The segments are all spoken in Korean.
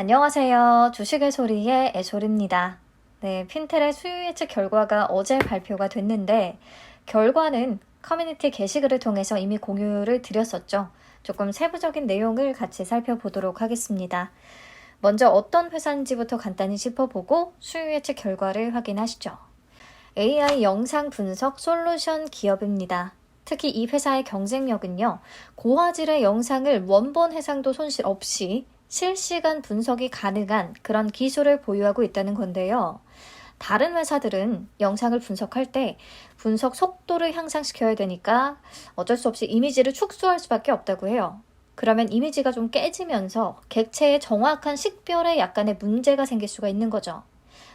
안녕하세요. 주식의 소리의 애솔입니다. 네, 핀텔의 수요 예측 결과가 어제 발표가 됐는데 결과는 커뮤니티 게시글을 통해서 이미 공유를 드렸었죠. 조금 세부적인 내용을 같이 살펴보도록 하겠습니다. 먼저 어떤 회사인지부터 간단히 짚어보고 수요 예측 결과를 확인하시죠. AI 영상 분석 솔루션 기업입니다. 특히 이 회사의 경쟁력은요, 고화질의 영상을 원본 해상도 손실 없이 실시간 분석이 가능한 그런 기술을 보유하고 있다는 건데요. 다른 회사들은 영상을 분석할 때 분석 속도를 향상시켜야 되니까 어쩔 수 없이 이미지를 축소할 수밖에 없다고 해요. 그러면 이미지가 좀 깨지면서 객체의 정확한 식별에 약간의 문제가 생길 수가 있는 거죠.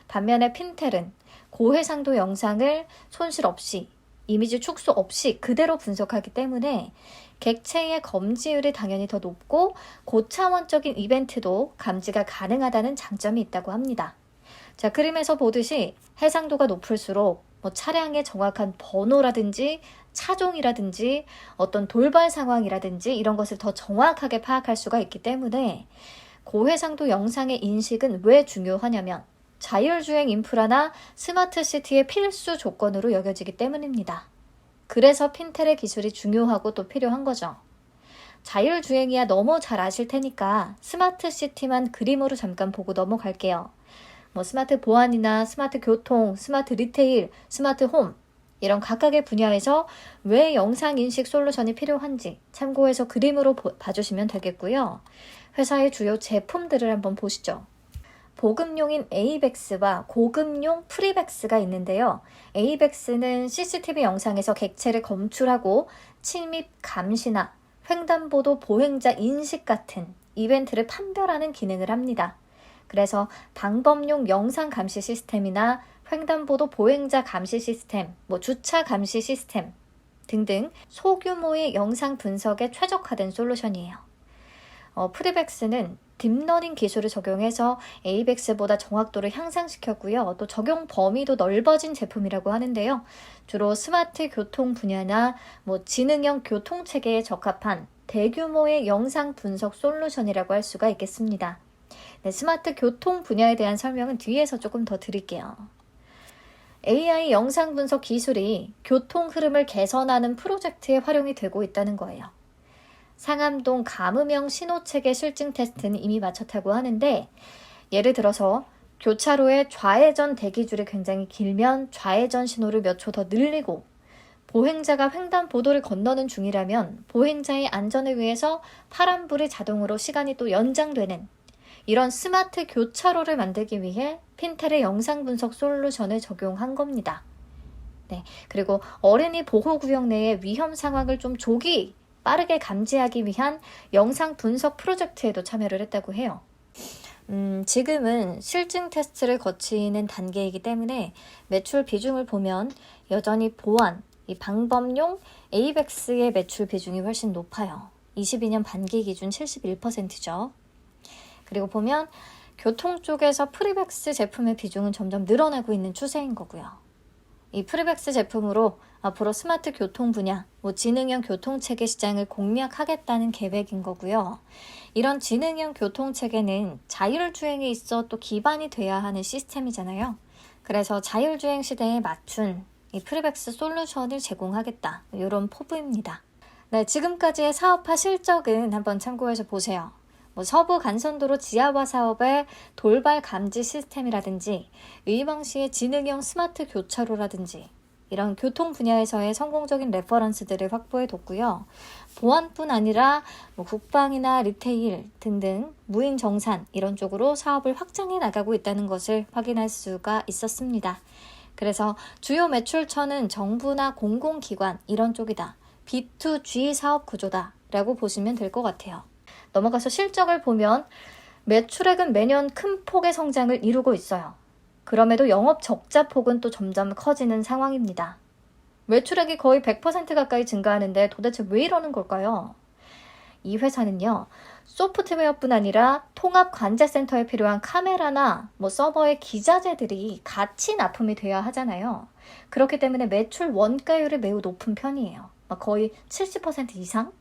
반면에 핀텔은 고해상도 영상을 손실 없이 이미지 축소 없이 그대로 분석하기 때문에 객체의 검지율이 당연히 더 높고 고차원적인 이벤트도 감지가 가능하다는 장점이 있다고 합니다. 자, 그림에서 보듯이 해상도가 높을수록 차량의 정확한 번호라든지 차종이라든지 어떤 돌발 상황이라든지 이런 것을 더 정확하게 파악할 수가 있기 때문에 고해상도 영상의 인식은 왜 중요하냐면 자율주행 인프라나 스마트 시티의 필수 조건으로 여겨지기 때문입니다. 그래서 핀텔의 기술이 중요하고 또 필요한 거죠. 자율주행이야 너무 잘 아실 테니까 스마트 시티만 그림으로 잠깐 보고 넘어갈게요. 스마트 보안이나 스마트 교통, 스마트 리테일, 스마트 홈 이런 각각의 분야에서 왜 영상 인식 솔루션이 필요한지 참고해서 그림으로 봐주시면 되겠고요. 회사의 주요 제품들을 한번 보시죠. 보급용인 에이벡스와 고급용 프리벡스가 있는데요. 에이벡스는 CCTV 영상에서 객체를 검출하고 침입 감시나 횡단보도 보행자 인식 같은 이벤트를 판별하는 기능을 합니다. 그래서 방범용 영상 감시 시스템이나 횡단보도 보행자 감시 시스템, 주차 감시 시스템 등등 소규모의 영상 분석에 최적화된 솔루션이에요. 프리벡스는 딥러닝 기술을 적용해서 에이벡스보다 정확도를 향상시켰고요. 또 적용 범위도 넓어진 제품이라고 하는데요. 주로 스마트 교통 분야나 지능형 교통체계에 적합한 대규모의 영상 분석 솔루션이라고 할 수가 있겠습니다. 네, 스마트 교통 분야에 대한 설명은 뒤에서 조금 더 드릴게요. AI 영상 분석 기술이 교통 흐름을 개선하는 프로젝트에 활용이 되고 있다는 거예요. 상암동 감음형 신호체계 실증 테스트는 이미 마쳤다고 하는데 예를 들어서 교차로의 좌회전 대기줄이 굉장히 길면 좌회전 신호를 몇 초 더 늘리고 보행자가 횡단보도를 건너는 중이라면 보행자의 안전을 위해서 파란불이 자동으로 시간이 또 연장되는 이런 스마트 교차로를 만들기 위해 핀텔의 영상 분석 솔루션을 적용한 겁니다. 네, 그리고 어린이 보호구역 내의 위험 상황을 좀 빠르게 감지하기 위한 영상 분석 프로젝트에도 참여를 했다고 해요. 지금은 실증 테스트를 거치는 단계이기 때문에 매출 비중을 보면 여전히 보안, 이 방범용 에이벡스의 매출 비중이 훨씬 높아요. 22년 반기 기준 71%죠. 그리고 보면 교통 쪽에서 프리벡스 제품의 비중은 점점 늘어나고 있는 추세인 거고요. 이 프리벡스 제품으로 앞으로 스마트 교통 분야, 지능형 교통체계 시장을 공략하겠다는 계획인 거고요. 이런 지능형 교통체계는 자율주행에 있어 또 기반이 돼야 하는 시스템이잖아요. 그래서 자율주행 시대에 맞춘 이 프리벡스 솔루션을 제공하겠다. 이런 포부입니다. 네, 지금까지의 사업화 실적은 한번 참고해서 보세요. 서부 간선도로 지하화 사업의 돌발 감지 시스템이라든지 의왕시의 지능형 스마트 교차로라든지 이런 교통 분야에서의 성공적인 레퍼런스들을 확보해뒀고요. 보안뿐 아니라 국방이나 리테일 등등 무인 정산 이런 쪽으로 사업을 확장해 나가고 있다는 것을 확인할 수가 있었습니다. 그래서 주요 매출처는 정부나 공공기관 이런 쪽이다. B2G 사업 구조다 라고 보시면 될 것 같아요. 넘어가서 실적을 보면 매출액은 매년 큰 폭의 성장을 이루고 있어요. 그럼에도 영업 적자 폭은 또 점점 커지는 상황입니다. 매출액이 거의 100% 가까이 증가하는데 도대체 왜 이러는 걸까요? 이 회사는요, 소프트웨어뿐 아니라 통합 관제센터에 필요한 카메라나 서버의 기자재들이 같이 납품이 돼야 하잖아요. 그렇기 때문에 매출 원가율이 매우 높은 편이에요. 거의 70% 이상?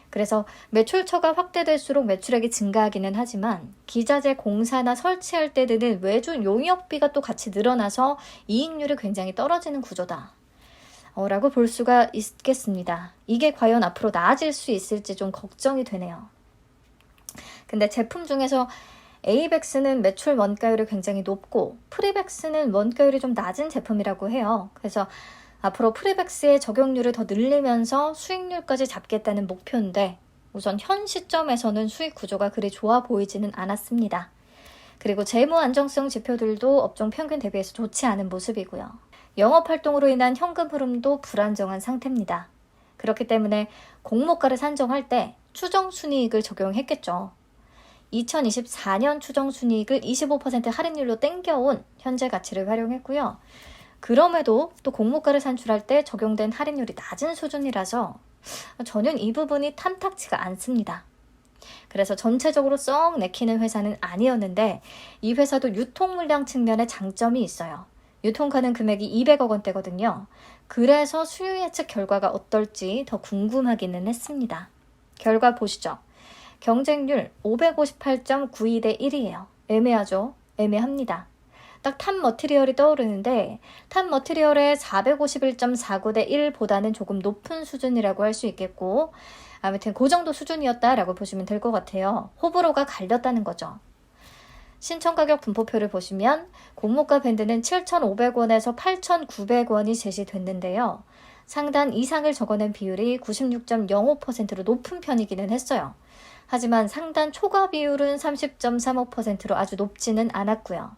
그래서 매출처가 확대될수록 매출액이 증가하기는 하지만 기자재 공사나 설치할 때 드는 외주 용역비가 또 같이 늘어나서 이익률이 굉장히 떨어지는 구조다. 라고 볼 수가 있겠습니다. 이게 과연 앞으로 나아질 수 있을지 좀 걱정이 되네요. 근데 제품 중에서 에이벡스는 매출 원가율이 굉장히 높고 프리벡스는 원가율이 좀 낮은 제품이라고 해요. 그래서 앞으로 프리벡스의 적용률을 더 늘리면서 수익률까지 잡겠다는 목표인데 우선 현 시점에서는 수익 구조가 그리 좋아 보이지는 않았습니다. 그리고 재무 안정성 지표들도 업종 평균 대비해서 좋지 않은 모습이고요. 영업활동으로 인한 현금 흐름도 불안정한 상태입니다. 그렇기 때문에 공모가를 산정할 때 추정순이익을 적용했겠죠. 2024년 추정순이익을 25% 할인율로 땡겨온 현재 가치를 활용했고요. 그럼에도 또 공모가를 산출할 때 적용된 할인율이 낮은 수준이라서 저는 이 부분이 탐탁치가 않습니다. 그래서 전체적으로 썩 내키는 회사는 아니었는데 이 회사도 유통 물량 측면에 장점이 있어요. 유통 가능 금액이 200억 원대거든요. 그래서 수요 예측 결과가 어떨지 더 궁금하기는 했습니다. 결과 보시죠. 경쟁률 558.92대 1이에요. 애매하죠? 애매합니다. 딱 탑 머티리얼이 떠오르는데 탑 머티리얼의 451.49대 1보다는 조금 높은 수준이라고 할 수 있겠고 아무튼 그 정도 수준이었다라고 보시면 될 것 같아요. 호불호가 갈렸다는 거죠. 신청가격 분포표를 보시면 공모가 밴드는 7,500원에서 8,900원이 제시됐는데요. 상단 이상을 적어낸 비율이 96.05%로 높은 편이기는 했어요. 하지만 상단 초과 비율은 30.35%로 아주 높지는 않았고요.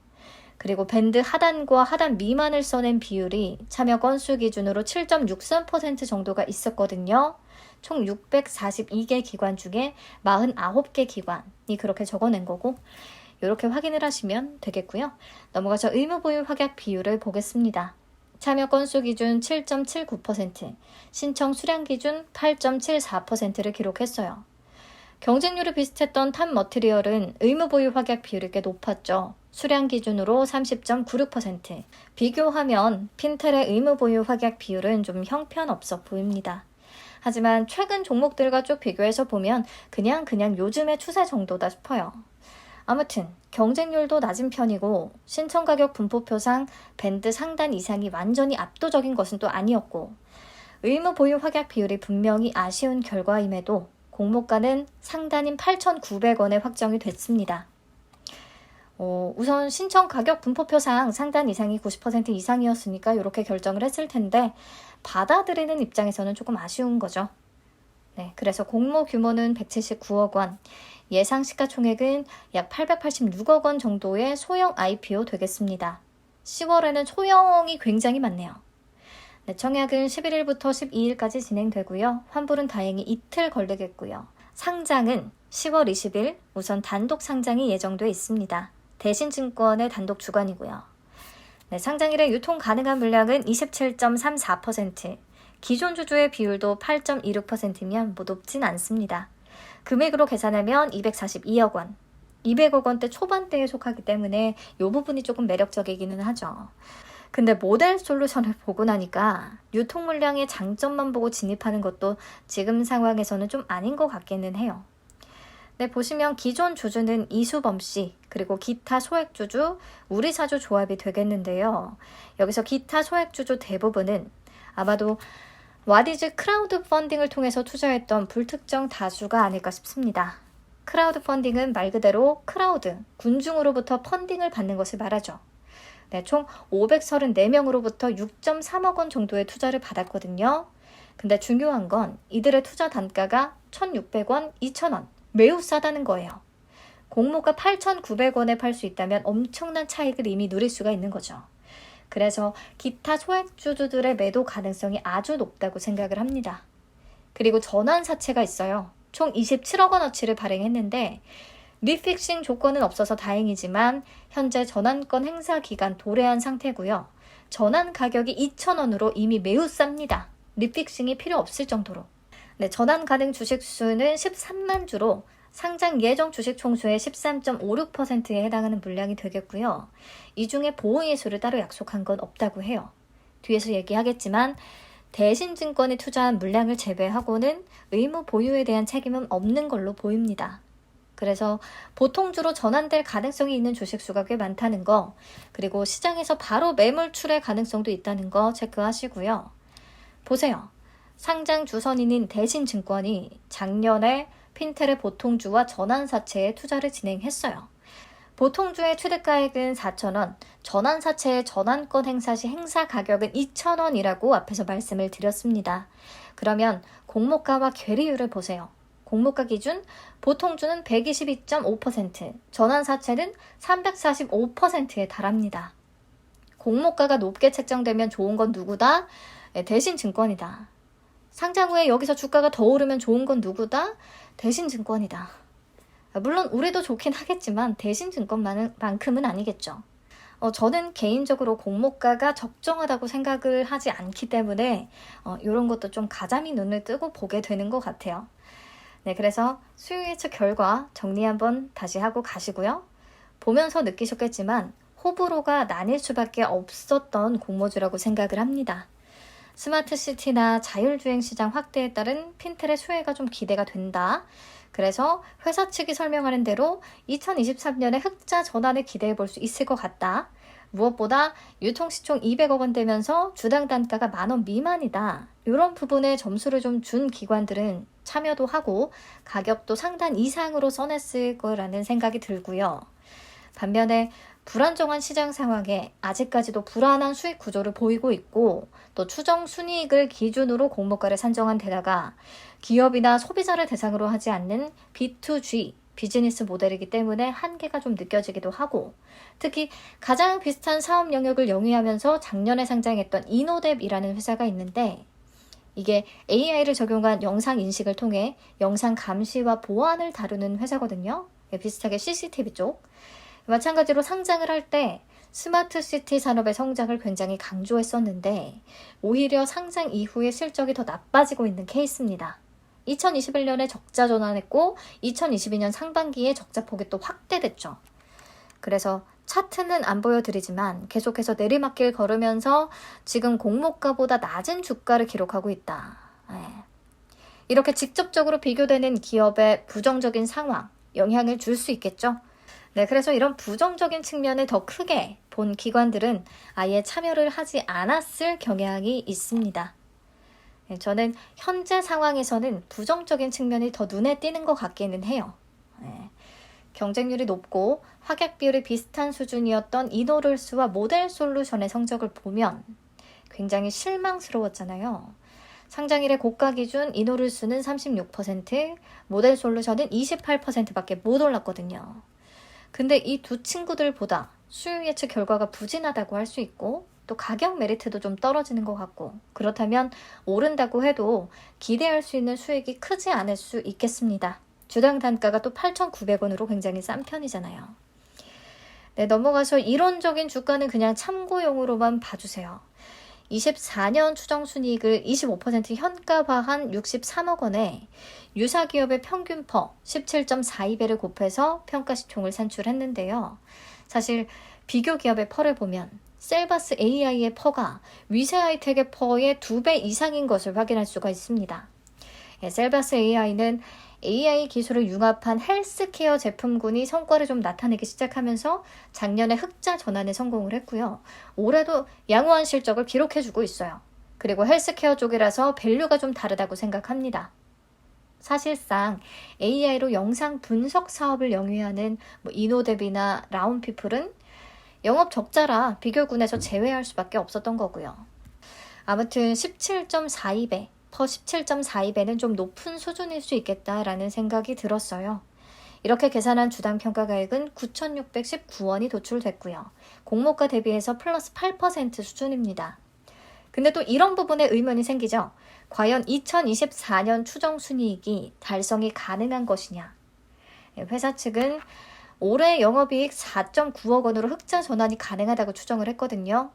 그리고 밴드 하단과 하단 미만을 써낸 비율이 참여 건수 기준으로 7.63% 정도가 있었거든요. 총 642개 기관 중에 49개 기관이 그렇게 적어낸 거고 이렇게 확인을 하시면 되겠고요. 넘어가서 의무보유 확약 비율을 보겠습니다. 참여 건수 기준 7.79%, 신청 수량 기준 8.74%를 기록했어요. 경쟁률이 비슷했던 탑 머티리얼은 의무보유 확약 비율이 꽤 높았죠. 수량 기준으로 30.96%. 비교하면 핀텔의 의무보유 확약 비율은 좀 형편없어 보입니다. 하지만 최근 종목들과 쭉 비교해서 보면 그냥 요즘의 추세 정도다 싶어요. 아무튼 경쟁률도 낮은 편이고 신청가격 분포표상 밴드 상단 이상이 완전히 압도적인 것은 또 아니었고 의무보유 확약 비율이 분명히 아쉬운 결과임에도 공모가는 상단인 8,900원에 확정이 됐습니다. 우선 신청 가격 분포표상 상단 이상이 90% 이상이었으니까 이렇게 결정을 했을 텐데 받아들이는 입장에서는 조금 아쉬운 거죠. 네, 그래서 공모 규모는 179억 원, 예상 시가총액은 약 886억 원 정도의 소형 IPO 되겠습니다. 10월에는 소형이 굉장히 많네요. 네, 청약은 11일부터 12일까지 진행되고요. 환불은 다행히 이틀 걸리겠고요. 상장은 10월 20일 우선 단독 상장이 예정돼 있습니다. 대신증권의 단독 주관이고요. 네, 상장일에 유통 가능한 물량은 27.34%, 기존 주주의 비율도 8.26%면 높진 않습니다. 금액으로 계산하면 242억 원, 200억 원대 초반대에 속하기 때문에 이 부분이 조금 매력적이기는 하죠. 근데 모델 솔루션을 보고 나니까 유통 물량의 장점만 보고 진입하는 것도 지금 상황에서는 좀 아닌 것 같기는 해요. 네, 보시면 기존 주주는 이수범 씨, 그리고 기타 소액주주, 우리사주 조합이 되겠는데요. 여기서 기타 소액주주 대부분은 아마도 와디즈 크라우드 펀딩을 통해서 투자했던 불특정 다수가 아닐까 싶습니다. 크라우드 펀딩은 말 그대로 크라우드, 군중으로부터 펀딩을 받는 것을 말하죠. 네, 총 534명으로부터 6.3억 원 정도의 투자를 받았거든요. 근데 중요한 건 이들의 투자 단가가 1,600원, 2,000원. 매우 싸다는 거예요. 공모가 8,900원에 팔 수 있다면 엄청난 차익을 이미 누릴 수가 있는 거죠. 그래서 기타 소액주주들의 매도 가능성이 아주 높다고 생각을 합니다. 그리고 전환사채가 있어요. 총 27억 원어치를 발행했는데 리픽싱 조건은 없어서 다행이지만 현재 전환권 행사 기간 도래한 상태고요. 전환 가격이 2,000원으로 이미 매우 쌉니다. 리픽싱이 필요 없을 정도로. 네, 전환 가능 주식 수는 13만 주로 상장 예정 주식 총수의 13.56%에 해당하는 물량이 되겠고요. 이 중에 보호예수를 따로 약속한 건 없다고 해요. 뒤에서 얘기하겠지만 대신증권이 투자한 물량을 제외하고는 의무 보유에 대한 책임은 없는 걸로 보입니다. 그래서 보통주로 전환될 가능성이 있는 주식수가 꽤 많다는 거, 그리고 시장에서 바로 매물출의 가능성도 있다는 거 체크하시고요. 보세요. 상장 주선인인 대신증권이 작년에 핀텔의 보통주와 전환사채에 투자를 진행했어요. 보통주의 최대가액은 4,000원, 전환사채의 전환권 행사 시 행사 가격은 2,000원이라고 앞에서 말씀을 드렸습니다. 그러면 공모가와 괴리율을 보세요. 공모가 기준 보통주는 122.5%, 전환사채는 345%에 달합니다. 공모가가 높게 책정되면 좋은 건 누구다? 대신증권이다. 상장 후에 여기서 주가가 더 오르면 좋은 건 누구다? 대신증권이다. 물론 우리도 좋긴 하겠지만 대신증권만큼은 아니겠죠. 저는 개인적으로 공모가가 적정하다고 생각을 하지 않기 때문에 이런 것도 좀 가자미 눈을 뜨고 보게 되는 것 같아요. 네, 그래서 수요 예측 결과 정리 한번 다시 하고 가시고요. 보면서 느끼셨겠지만 호불호가 나뉠 수밖에 없었던 공모주라고 생각을 합니다. 스마트시티나 자율주행 시장 확대에 따른 핀텔의 수혜가 좀 기대가 된다. 그래서 회사 측이 설명하는 대로 2023년에 흑자 전환을 기대해 볼 수 있을 것 같다. 무엇보다 유통시총 200억 원 되면서 주당 단가가 10,000원 미만이다. 이런 부분에 점수를 좀 준 기관들은 참여도 하고 가격도 상단 이상으로 써냈을 거라는 생각이 들고요. 반면에 불안정한 시장 상황에 아직까지도 불안한 수익 구조를 보이고 있고 또 추정 순이익을 기준으로 공모가를 산정한 데다가 기업이나 소비자를 대상으로 하지 않는 B2G 비즈니스 모델이기 때문에 한계가 좀 느껴지기도 하고 특히 가장 비슷한 사업 영역을 영위하면서 작년에 상장했던 이노뎁이라는 회사가 있는데 이게 AI를 적용한 영상 인식을 통해 영상 감시와 보안을 다루는 회사거든요. 비슷하게 CCTV 쪽. 마찬가지로 상장을 할 때 스마트시티 산업의 성장을 굉장히 강조했었는데 오히려 상장 이후에 실적이 더 나빠지고 있는 케이스입니다. 2021년에 적자 전환했고 2022년 상반기에 적자폭이 또 확대됐죠. 그래서 차트는 안 보여드리지만 계속해서 내리막길 걸으면서 지금 공모가보다 낮은 주가를 기록하고 있다. 이렇게 직접적으로 비교되는 기업의 부정적인 상황, 영향을 줄 수 있겠죠. 네, 그래서 이런 부정적인 측면을 더 크게 본 기관들은 아예 참여를 하지 않았을 경향이 있습니다. 저는 현재 상황에서는 부정적인 측면이 더 눈에 띄는 것 같기는 해요. 경쟁률이 높고 확약 비율이 비슷한 수준이었던 이노룰스와 모델솔루션의 성적을 보면 굉장히 실망스러웠잖아요. 상장일의 고가 기준 이노룰스는 36%, 모델솔루션은 28%밖에 못 올랐거든요. 근데 이 두 친구들보다 수요 예측 결과가 부진하다고 할 수 있고 또 가격 메리트도 좀 떨어지는 것 같고 그렇다면 오른다고 해도 기대할 수 있는 수익이 크지 않을 수 있겠습니다. 주당 단가가 또 8,900원으로 굉장히 싼 편이잖아요. 네, 넘어가서 이론적인 주가는 그냥 참고용으로만 봐주세요. 24년 추정순이익을 25% 현가화한 63억 원에 유사기업의 평균 퍼 17.42배를 곱해서 평가시총을 산출했는데요. 사실 비교 기업의 퍼를 보면 셀바스 AI의 퍼가 위세하이텍의 퍼의 2배 이상인 것을 확인할 수가 있습니다. 셀바스 AI는 AI 기술을 융합한 헬스케어 제품군이 성과를 좀 나타내기 시작하면서 작년에 흑자 전환에 성공을 했고요. 올해도 양호한 실적을 기록해주고 있어요. 그리고 헬스케어 쪽이라서 밸류가 좀 다르다고 생각합니다. 사실상 AI로 영상 분석 사업을 영위하는 이노뎁이나 라운피플은 영업 적자라 비교군에서 제외할 수밖에 없었던 거고요. 아무튼 17.42배, 퍼 17.42배는 좀 높은 수준일 수 있겠다라는 생각이 들었어요. 이렇게 계산한 주당 평가가액은 9,619원이 도출됐고요. 공모가 대비해서 플러스 8% 수준입니다. 근데 또 이런 부분에 의문이 생기죠. 과연 2024년 추정순이익이 달성이 가능한 것이냐. 회사 측은 올해 영업이익 4.9억 원으로 흑자 전환이 가능하다고 추정을 했거든요.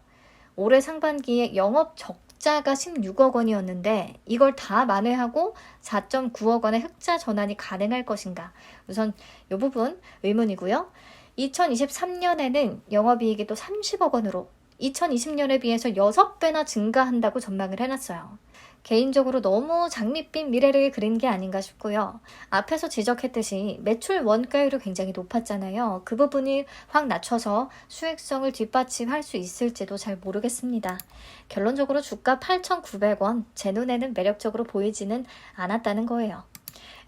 올해 상반기에 영업 적자가 16억 원이었는데 이걸 다 만회하고 4.9억 원의 흑자 전환이 가능할 것인가. 우선 이 부분 의문이고요. 2023년에는 영업이익이 또 30억 원으로 2020년에 비해서 6배나 증가한다고 전망을 해놨어요. 개인적으로 너무 장밋빛 미래를 그린 게 아닌가 싶고요. 앞에서 지적했듯이 매출 원가율이 굉장히 높았잖아요. 그 부분이 확 낮춰서 수익성을 뒷받침할 수 있을지도 잘 모르겠습니다. 결론적으로 주가 8,900원, 제 눈에는 매력적으로 보이지는 않았다는 거예요.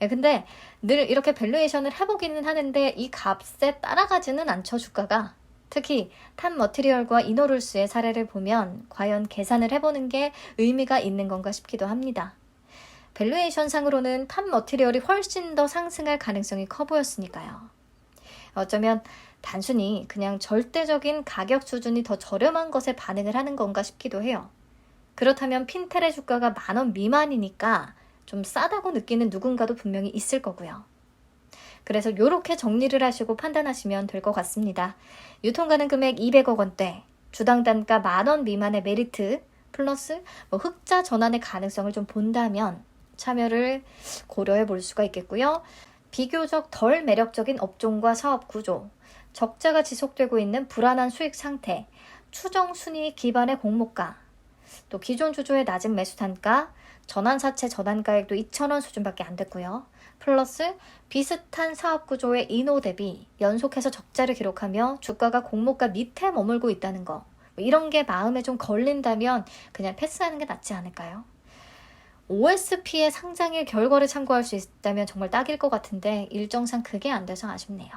근데 늘 이렇게 밸류에이션을 해보기는 하는데 이 값에 따라가지는 않죠, 주가가. 특히 탑 머티리얼과 이노룰스의 사례를 보면 과연 계산을 해보는 게 의미가 있는 건가 싶기도 합니다. 밸류에이션 상으로는 탑 머티리얼이 훨씬 더 상승할 가능성이 커 보였으니까요. 어쩌면 단순히 그냥 절대적인 가격 수준이 더 저렴한 것에 반응을 하는 건가 싶기도 해요. 그렇다면 핀텔의 주가가 10,000원 미만이니까 좀 싸다고 느끼는 누군가도 분명히 있을 거고요. 그래서 이렇게 정리를 하시고 판단하시면 될 것 같습니다. 유통가능 금액 200억 원대, 주당 단가 10,000원 미만의 메리트, 플러스 흑자 전환의 가능성을 좀 본다면 참여를 고려해 볼 수가 있겠고요. 비교적 덜 매력적인 업종과 사업 구조, 적자가 지속되고 있는 불안한 수익 상태, 추정 순위 기반의 공모가, 또 기존 주주의 낮은 매수 단가, 전환사채 전환가액도 2,000원 수준밖에 안 됐고요. 플러스 비슷한 사업 구조의 이노 대비 연속해서 적자를 기록하며 주가가 공모가 밑에 머물고 있다는 거, 이런 게 마음에 좀 걸린다면 그냥 패스하는 게 낫지 않을까요? OSP의 상장일 결과를 참고할 수 있다면 정말 딱일 것 같은데 일정상 그게 안 돼서 아쉽네요.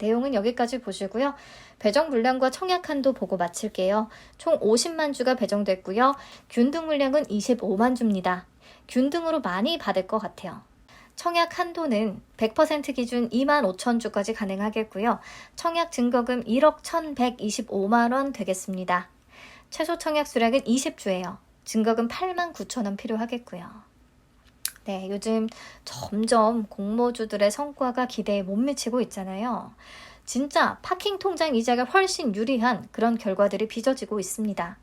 내용은 여기까지 보시고요. 배정 물량과 청약 한도 보고 마칠게요. 총 50만 주가 배정됐고요. 균등 물량은 25만 주입니다. 균등으로 많이 받을 것 같아요. 청약 한도는 100% 기준 2만 5천 주까지 가능하겠고요. 청약 증거금 1억 1,125만 원 되겠습니다. 최소 청약 수량은 20주예요. 증거금 8만 9천 원 필요하겠고요. 네, 요즘 점점 공모주들의 성과가 기대에 못 미치고 있잖아요. 진짜 파킹 통장 이자가 훨씬 유리한 그런 결과들이 빚어지고 있습니다.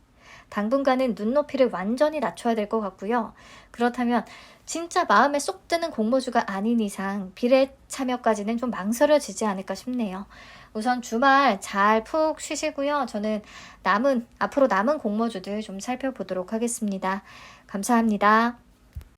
당분간은 눈높이를 완전히 낮춰야 될 것 같고요. 그렇다면 진짜 마음에 쏙 드는 공모주가 아닌 이상 비례 참여까지는 좀 망설여지지 않을까 싶네요. 우선 주말 잘 푹 쉬시고요. 저는 앞으로 남은 공모주들 좀 살펴보도록 하겠습니다. 감사합니다.